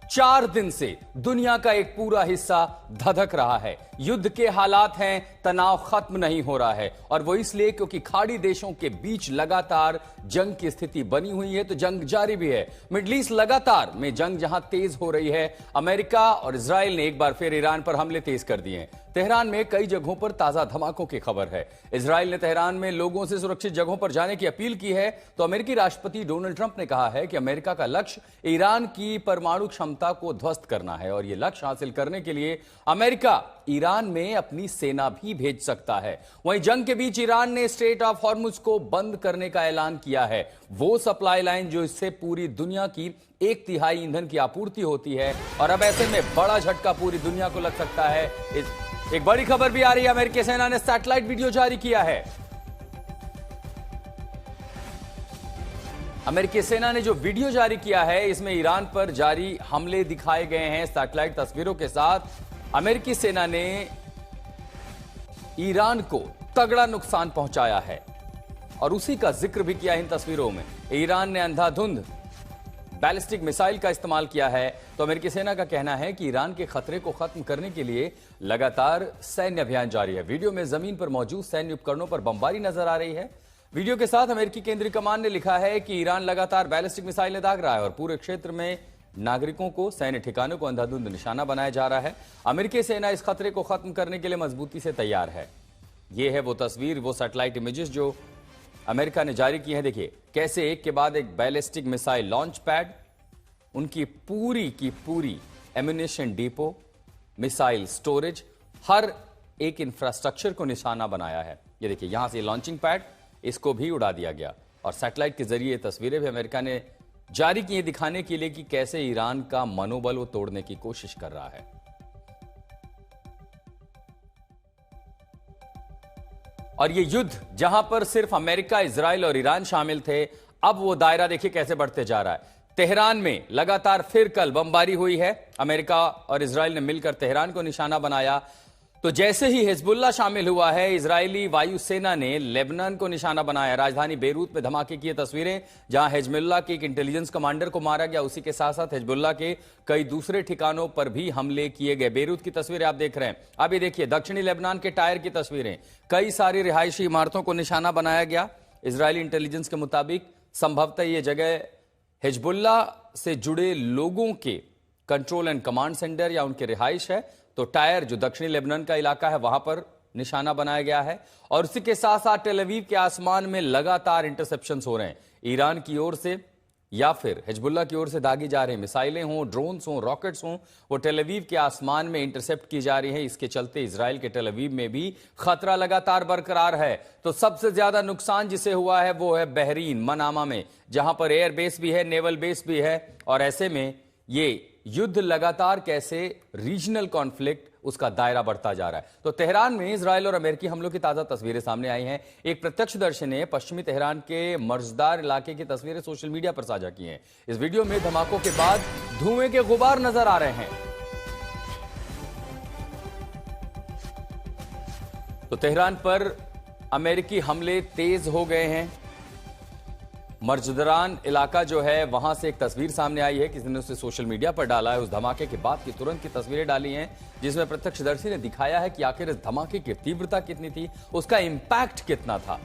4 दिन से दुनिया का एक पूरा हिस्सा धधक रहा है। युद्ध के हालात हैं, तनाव खत्म नहीं हो रहा है और वो इसलिए क्योंकि खाड़ी देशों के बीच लगातार जंग की स्थिति बनी हुई है, तो जंग जारी भी है। मिडिल ईस्ट लगातार में जंग जहां तेज हो रही है, अमेरिका और इजराइल ने एक बार फिर ईरान पर हमले तेज कर दिए हैं। तेहरान में कई जगहों पर ताजा धमाकों की खबर है। इजराइल ने तेहरान में लोगों से सुरक्षित जगहों पर जाने की अपील की है, तो अमेरिकी राष्ट्रपति डोनाल्ड ट्रंप ने कहा है कि अमेरिका का लक्ष्य ईरान की परमाणु क्षमता को ध्वस्त करना है और यह लक्ष्य हासिल करने के लिए अमेरिका ईरान में अपनी सेना भी भेज सकता है। वहीं जंग के बीच ईरान ने स्ट्रेट ऑफ हॉर्मुज को बंद करने का ऐलान किया है, वो सप्लाई लाइन जो इससे पूरी दुनिया की 1/3 ईंधन की आपूर्ति होती है और अब ऐसे में बड़ा झटका पूरी दुनिया को लग सकता है। एक बड़ी खबर भी आ रही है, अमेरिकी सेना ने सैटेलाइट वीडियो जारी किया है। अमेरिकी सेना ने जो वीडियो जारी किया है, इसमें ईरान पर जारी हमले दिखाए गए हैं सैटेलाइट तस्वीरों के साथ। अमेरिकी सेना ने ईरान को तगड़ा नुकसान पहुंचाया है और उसी का जिक्र भी किया इन तस्वीरों में। ईरान ने अंधाधुंध बैलिस्टिक मिसाइल का इस्तेमाल किया है, तो अमेरिकी सेना का कहना है कि ईरान के खतरे को खत्म करने के लिए लगातार सैन्य अभियान जारी है। वीडियो में जमीन पर मौजूद सैन्य उपकरणों पर बमबारी नजर आ रही है। वीडियो के साथ अमेरिकी केंद्रीय कमान ने लिखा है कि ईरान लगातार बैलिस्टिक मिसाइलें दाग रहा है और पूरे क्षेत्र में नागरिकों को, सैन्य ठिकानों को अंधाधुंध निशाना बनाया जा रहा है। अमेरिकी सेना इस खतरे को खत्म करने के लिए मजबूती से तैयार है। यह है वो तस्वीर, वो सैटेलाइट इमेजेस जो अमेरिका ने जारी की है। देखिए कैसे एक के बाद एक बैलिस्टिक मिसाइल लॉन्च पैड, उनकी पूरी की पूरी एम्यूनिशन डिपो, मिसाइल स्टोरेज, हर एक इंफ्रास्ट्रक्चर को निशाना बनाया है। ये देखिए यहां से लॉन्चिंग पैड, इसको भी उड़ा दिया गया और सैटेलाइट के जरिए तस्वीरें भी अमेरिका ने जारी की दिखाने के लिए कि कैसे ईरान का मनोबल वो तोड़ने की कोशिश कर रहा है। और ये युद्ध जहां पर सिर्फ अमेरिका, इजराइल और ईरान शामिल थे, अब वो दायरा देखिए कैसे बढ़ते जा रहा है। तेहरान में लगातार फिर कल बमबारी हुई है। अमेरिका और इजराइल ने मिलकर तेहरान को निशाना बनाया, तो जैसे ही हिजबुल्लाह शामिल हुआ है, इजरायली वायुसेना ने लेबनान को निशाना बनाया। राजधानी बेरूत में धमाके की तस्वीरें, जहां हिजबुल्लाह के एक इंटेलिजेंस कमांडर को मारा गया, उसी के साथ साथ हिजबुल्लाह के कई दूसरे ठिकानों पर भी हमले किए गए। बेरूत की तस्वीरें आप देख रहे हैं। अब ये देखिए दक्षिणी लेबनान के टायर की तस्वीरें, कई सारी रिहायशी इमारतों को निशाना बनाया गया। इजरायली इंटेलिजेंस के मुताबिक संभवतः ये जगह हिजबुल्लाह से जुड़े लोगों के कंट्रोल एंड कमांड सेंटर या उनके रिहाइश है। तो टायर जो दक्षिणी लेबनान का इलाका है, वहां पर निशाना बनाया गया है और उसी के साथ साथ टेल अवीव के आसमान में लगातार इंटरसेप्शंस हो रहे हैं। ईरान की ओर से या फिर हिजबुल्लाह की ओर से दागी जा रही मिसाइलें हों, ड्रोन्स हों, रॉकेट्स हों, वो टेल अवीव के आसमान में इंटरसेप्ट की जा रही है। इसके चलते इजराइल के टेल अवीव में भी खतरा लगातार बरकरार है। तो सबसे ज्यादा नुकसान जिसे हुआ है वो है बहरीन, मनामा में, जहां पर एयर बेस भी है, नेवल बेस भी है। और ऐसे में ये युद्ध लगातार कैसे रीजनल कॉन्फ्लिक्ट, उसका दायरा बढ़ता जा रहा है। तो तेहरान में इजराइल और अमेरिकी हमलों की ताजा तस्वीरें सामने आई हैं। एक प्रत्यक्षदर्शी ने पश्चिमी तेहरान के मर्जदार इलाके की तस्वीरें सोशल मीडिया पर साझा की हैं। इस वीडियो में धमाकों के बाद धुएं के गुबार नजर आ रहे हैं। तो तेहरान पर अमेरिकी हमले तेज हो गए हैं। मर्जदारान इलाका जो है, वहां से एक तस्वीर सामने आई है, किसी ने उसे सोशल मीडिया पर डाला है। उस धमाके के बाद की तुरंत की तस्वीरें डाली हैं, जिसमें प्रत्यक्षदर्शी ने दिखाया है कि आखिर इस धमाके की तीव्रता कितनी थी, उसका इंपैक्ट कितना था।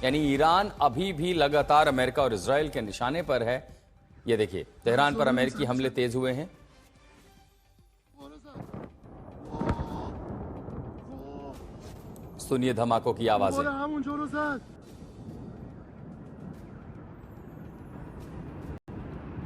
यानी ईरान अभी भी लगातार अमेरिका और इजराइल के निशाने पर है। ये देखिए तेहरान पर अमेरिकी हमले तेज हुए हैं। सुनिए धमाकों की आवाजें।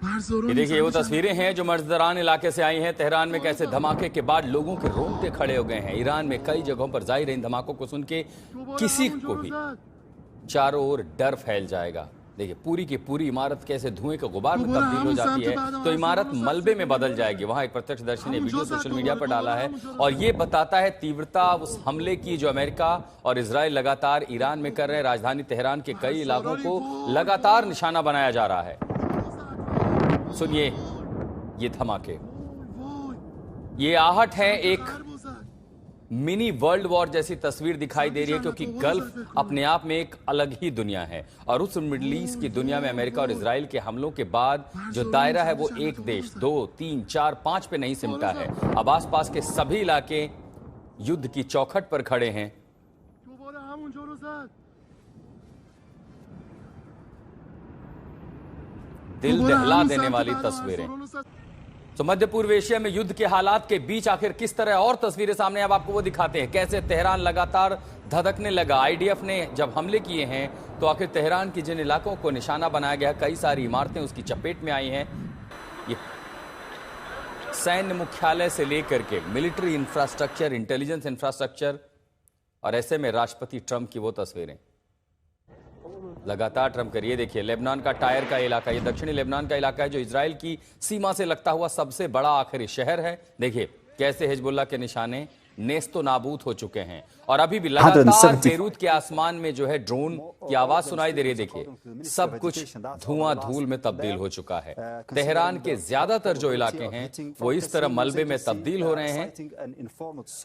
ये देखिए वो तस्वीरें हैं जो मर्जदारान इलाके से आई हैं। तेहरान में कैसे धमाके के बाद लोगों के रोंगटे खड़े हो गए हैं। ईरान में कई जगहों पर जाहिर है इन धमाकों को सुन के किसी को भी चारों ओर डर फैल जाएगा। देखिए पूरी की पूरी इमारत कैसे धुएं का गुबार में दोबारा तब्दील हो हम जाती शांति है, बाद तो इमारत हमारे मलबे में दोबारा बदल जाएगी। वहां एक प्रत्यक्षदर्शी ने हम वीडियो जो सोशल साथ मीडिया पर डाला है दोबारा और ये बताता है तीव्रता उस हमले की जो अमेरिका और इजराइल लगातार ईरान में कर रहे हैं। राजधानी तेहरान के कई इलाकों को लगातार निशाना बनाया जा रहा है। सुनिए ये धमाके, ये आहट है, एक मिनी वर्ल्ड वॉर जैसी तस्वीर दिखाई दे रही है, क्योंकि गल्फ अपने आप में एक अलग ही दुनिया है और उस मिडिल ईस्ट की दुनिया में अमेरिका और इजराइल के हमलों के बाद जो दायरा है वो एक देश, 2, 3, 4, 5 पे नहीं सिमटा है। अब आसपास के सभी इलाके युद्ध की चौखट पर खड़े हैं। दिल दहला देने वाली तस्वीरें। तो मध्य पूर्व एशिया में युद्ध के हालात के बीच आखिर किस तरह और तस्वीरें सामने अब आपको वो दिखाते हैं, कैसे तेहरान लगातार धधकने लगा। आईडीएफ ने जब हमले किए हैं तो आखिर तेहरान की जिन इलाकों को निशाना बनाया गया, कई सारी इमारतें उसकी चपेट में आई हैं। ये सैन्य मुख्यालय से लेकर के मिलिट्री इंफ्रास्ट्रक्चर, इंटेलिजेंस इंफ्रास्ट्रक्चर, और ऐसे में राष्ट्रपति ट्रंप की वो तस्वीरें लगातार ट्रंप कर। ये देखिए लेबनान का टायर का इलाका, ये दक्षिणी लेबनान का इलाका है जो इजराइल की सीमा से लगता हुआ सबसे बड़ा आखिरी शहर है। देखिए कैसे हिजबुल्लाह के निशाने नेस्तो नाबूद हो चुके हैं और अभी भी लगातार बेरूत के आसमान में जो है ड्रोन की आवाज सुनाई दे रही है। देखिए सब कुछ धुआं धूल में तब्दील हो चुका है। तेहरान के ज्यादातर जो इलाके हैं वो इस तरह मलबे में तब्दील हो रहे हैं,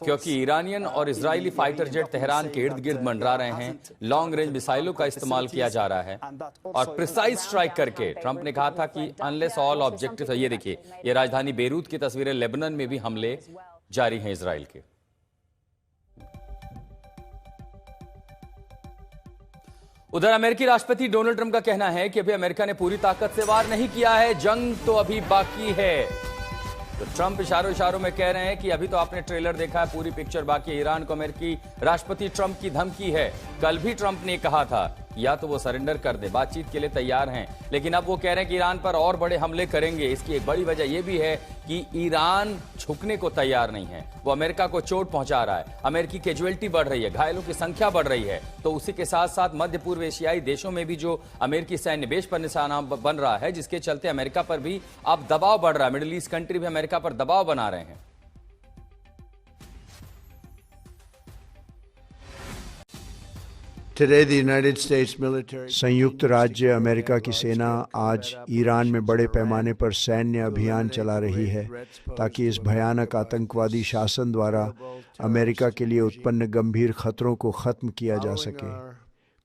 क्योंकि ईरानियन और इजरायली फाइटर जेट तेहरान के इर्द गिर्द मंडरा रहे हैं। लॉन्ग रेंज मिसाइलों का इस्तेमाल किया जा रहा है और प्रिसाइज स्ट्राइक करके ट्रंप ने कहा था कि अनलेस ऑल ऑब्जेक्टिव। ये देखिए ये राजधानी बेरूत की तस्वीरें, लेबनान में भी हमले जारी हैं इजराइल के। उधर अमेरिकी राष्ट्रपति डोनाल्ड ट्रंप का कहना है कि अभी अमेरिका ने पूरी ताकत से वार नहीं किया है, जंग तो अभी बाकी है। तो ट्रंप इशारों में कह रहे हैं कि अभी तो आपने ट्रेलर देखा है, पूरी पिक्चर बाकी है। ईरान को अमेरिकी राष्ट्रपति ट्रंप की धमकी है। कल भी ट्रंप ने कहा था या तो वो सरेंडर कर दे, बातचीत के लिए तैयार हैं, लेकिन अब वो कह रहे हैं कि ईरान पर और बड़े हमले करेंगे। इसकी एक बड़ी वजह यह भी है कि ईरान झुकने को तैयार नहीं है, वो अमेरिका को चोट पहुंचा रहा है। अमेरिकी कैजुअलिटी बढ़ रही है, घायलों की संख्या बढ़ रही है। तो उसी के साथ साथ मध्य पूर्व एशियाई देशों में भी जो अमेरिकी सैन्य बेस पर निशाना बन रहा है, जिसके चलते अमेरिका पर भी अब दबाव बढ़ रहा है। मिडिल ईस्ट कंट्री भी अमेरिका पर दबाव बना रहे हैं। संयुक्त राज्य अमेरिका की सेना आज ईरान में बड़े पैमाने पर सैन्य अभियान चला रही है ताकि इस भयानक आतंकवादी शासन द्वारा अमेरिका के लिए उत्पन्न गंभीर खतरों को खत्म किया जा सके।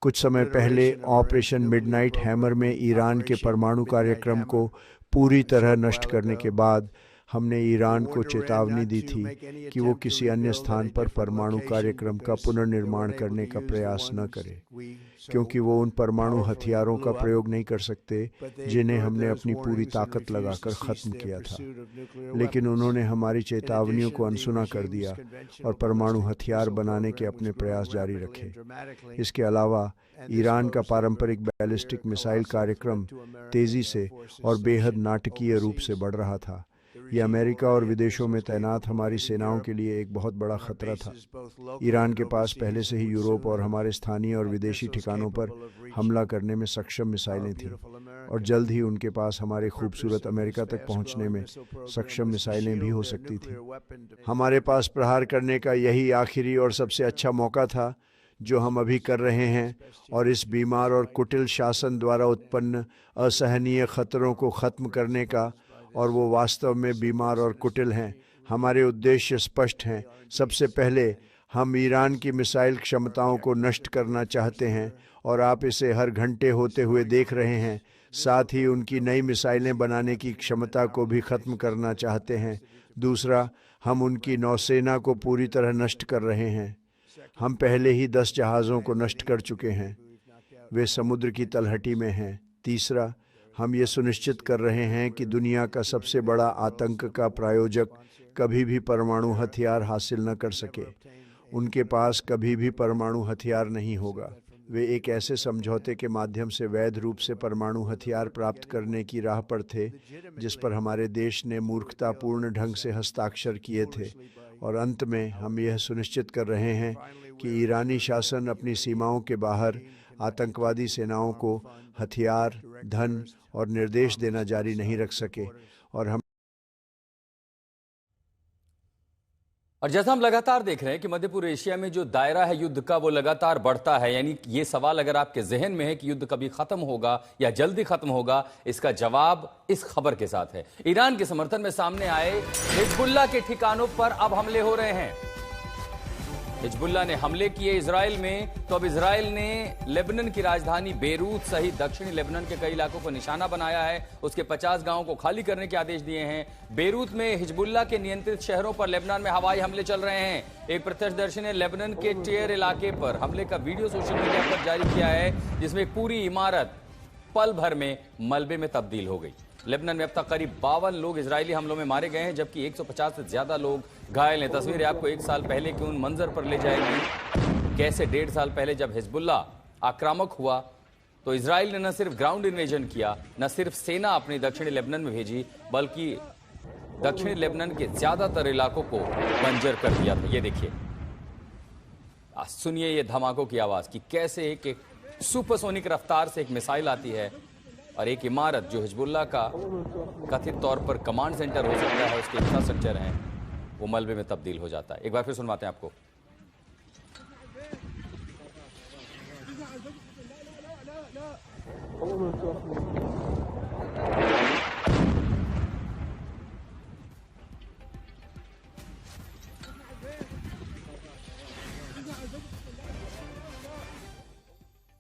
कुछ समय पहले ऑपरेशन मिडनाइट हैमर में ईरान के परमाणु कार्यक्रम को पूरी तरह नष्ट करने के बाद हमने ईरान को चेतावनी दी थी कि वो किसी अन्य स्थान पर परमाणु कार्यक्रम का पुनर्निर्माण करने का प्रयास न करे, क्योंकि वो उन परमाणु हथियारों का प्रयोग नहीं कर सकते जिन्हें हमने अपनी पूरी ताकत लगाकर ख़त्म किया था। लेकिन उन्होंने हमारी चेतावनियों को अनसुना कर दिया और परमाणु हथियार बनाने के अपने प्रयास जारी रखे। इसके अलावा ईरान का पारंपरिक बैलिस्टिक मिसाइल कार्यक्रम तेज़ी से और बेहद नाटकीय रूप से बढ़ रहा था। यह अमेरिका और विदेशों में तैनात हमारी सेनाओं के लिए एक बहुत बड़ा खतरा था। ईरान के पास पहले से ही यूरोप और हमारे स्थानीय और विदेशी ठिकानों पर हमला करने में सक्षम मिसाइलें थीं और जल्द ही उनके पास हमारे खूबसूरत अमेरिका तक पहुंचने में सक्षम मिसाइलें भी हो सकती थीं। हमारे पास प्रहार करने का यही आखिरी और सबसे अच्छा मौका था जो हम अभी कर रहे हैं, और इस बीमार और कुटिल शासन द्वारा उत्पन्न असहनीय खतरों को ख़त्म करने का, और वो वास्तव में बीमार और कुटिल हैं। हमारे उद्देश्य स्पष्ट हैं। सबसे पहले हम ईरान की मिसाइल क्षमताओं को नष्ट करना चाहते हैं और आप इसे हर घंटे होते हुए देख रहे हैं। साथ ही उनकी नई मिसाइलें बनाने की क्षमता को भी ख़त्म करना चाहते हैं। दूसरा, हम उनकी नौसेना को पूरी तरह नष्ट कर रहे हैं। हम पहले ही 10 जहाज़ों को नष्ट कर चुके हैं, वे समुद्र की तलहटी में हैं। तीसरा, हम ये सुनिश्चित कर रहे हैं कि दुनिया का सबसे बड़ा आतंक का प्रायोजक कभी भी परमाणु हथियार हासिल न कर सके। उनके पास कभी भी परमाणु हथियार नहीं होगा। वे एक ऐसे समझौते के माध्यम से वैध रूप से परमाणु हथियार प्राप्त करने की राह पर थे जिस पर हमारे देश ने मूर्खतापूर्ण ढंग से हस्ताक्षर किए थे। और अंत में हम यह सुनिश्चित कर रहे हैं कि ईरानी शासन अपनी सीमाओं के बाहर आतंकवादी सेनाओं को हथियार, धन और निर्देश देना जारी नहीं रख सके और हम और जैसा हम लगातार देख रहे हैं कि मध्य पूर्व एशिया में जो दायरा है युद्ध का वो लगातार बढ़ता है। यानी ये सवाल अगर आपके जहन में है कि युद्ध कभी खत्म होगा या जल्दी खत्म होगा, इसका जवाब इस खबर के साथ है। ईरान के समर्थन में सामने आए हिजबुल्लाह के ठिकानों पर अब हमले हो रहे हैं। हिजबुल्लाह ने हमले किए इजराइल में, तो अब इजराइल ने लेबनान की राजधानी बेरूत सहित दक्षिणी लेबनान के कई इलाकों को निशाना बनाया है। उसके 50 गांवों को खाली करने के आदेश दिए हैं। बेरूत में हिजबुल्लाह के नियंत्रित शहरों पर लेबनान में हवाई हमले चल रहे हैं। एक प्रत्यक्षदर्शी ने लेबनान के टेयर इलाके पर हमले का वीडियो सोशल मीडिया पर जारी किया है, जिसमें पूरी इमारत पल भर में मलबे में तब्दील हो गई। लेबनान में अब तक करीब 52 लोग इजरायली हमलों में मारे गए हैं, जबकि 150 से ज्यादा लोग घायल हैं। तस्वीरें आपको 1 साल पहले के उन मंजर पर ले जाएगी, कैसे 1.5 साल पहले जब हिजबुल्लाह आक्रामक हुआ तो इजराइल ने न सिर्फ ग्राउंड इन्वेजन किया, न सिर्फ सेना अपनी दक्षिणी लेबनान में भेजी, बल्कि दक्षिणी लेबनान के ज्यादातर इलाकों को बंजर कर दिया था। ये देखिए, सुनिए ये धमाकों की आवाज कि कैसे एक सुपरसोनिक रफ्तार से एक मिसाइल आती है और एक इमारत जो हिजबुल्लाह का कथित तौर पर कमांड सेंटर हो सकता है, उसके इंफ्रास्ट्रक्चर हैं, वो मलबे में तब्दील हो जाता है। एक बार फिर सुनवाते हैं आपको।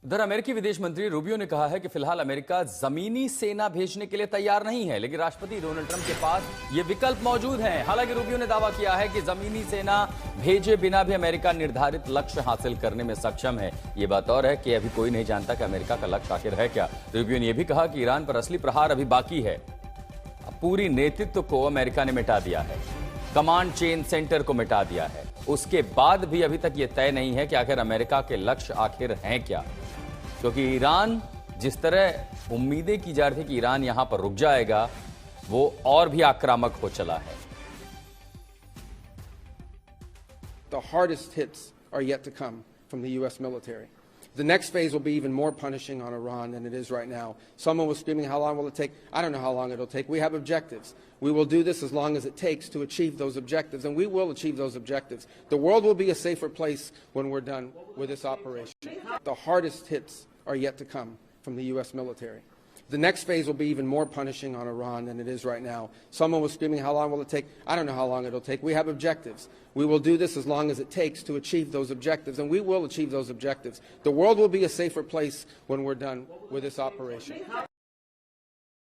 उधर अमेरिकी विदेश मंत्री रूबियो ने कहा है कि फिलहाल अमेरिका जमीनी सेना भेजने के लिए तैयार नहीं है, लेकिन राष्ट्रपति डोनाल्ड ट्रंप के पास ये विकल्प मौजूद हैं। हालांकि रूबियो ने दावा किया है कि जमीनी सेना भेजे बिना भी अमेरिका निर्धारित लक्ष्य हासिल करने में सक्षम है। ये बात और है कि अभी कोई नहीं जानता कि अमेरिका का लक्ष्य आखिर है क्या। रूबियो ने यह भी कहा कि ईरान पर असली प्रहार अभी बाकी है। पूरी नेतृत्व को अमेरिका ने मिटा दिया है, कमांड चेन सेंटर को मिटा दिया है। उसके बाद भी अभी तक यह तय नहीं है कि आखिर अमेरिका के लक्ष्य आखिर हैं क्या, क्योंकि ईरान जिस तरह उम्मीदें की जा रही थी कि ईरान यहां पर रुक जाएगा, वो और भी आक्रामक हो चला है। The hardest hits are yet to come from the U.S. military. The next phase will be even more punishing on Iran than it is right now. Someone was screaming, how long will it take? I don't know how long it'll take. We have objectives. We will do this as long as it takes to achieve those objectives, and we will achieve those objectives. The world will be a safer place when we're done with this operation. The hardest hits are yet to come from the U.S. military. The next phase will be even more punishing on Iran than it is right now. Someone was screaming, how long will it take? I don't know how long it'll take. We have objectives. We will do this as long as it takes to achieve those objectives, and we will achieve those objectives. The world will be a safer place when we're done with this operation.